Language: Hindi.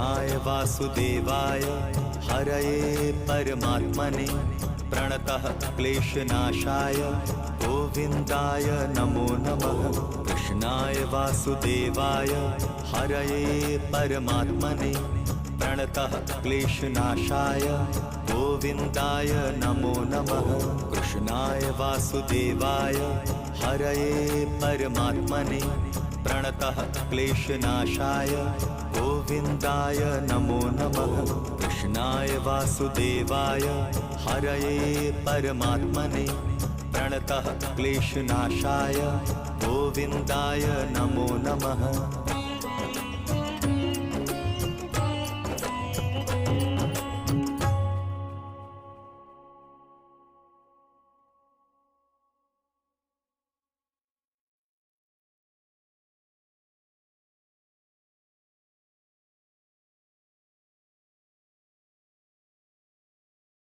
कृष्णाय वासुदेवाय हरये परमात्मने प्रणतः क्लेशनाशाय गोविन्दाय नमो नमः। कृष्णाय वासुदेवाय हरये परमात्मने प्रणतः क्लेशनाशाय गोविन्दाय नमो नमः। कृष्णाय वासुदेवाय हरये परमात्मने प्रणतः क्लेशनाशाय गोविन्दाय नमो नमः। कृष्णाय वासुदेवाय हरये परमात्मने प्रणतः क्लेशनाशाय गोविन्दाय नमो नमः।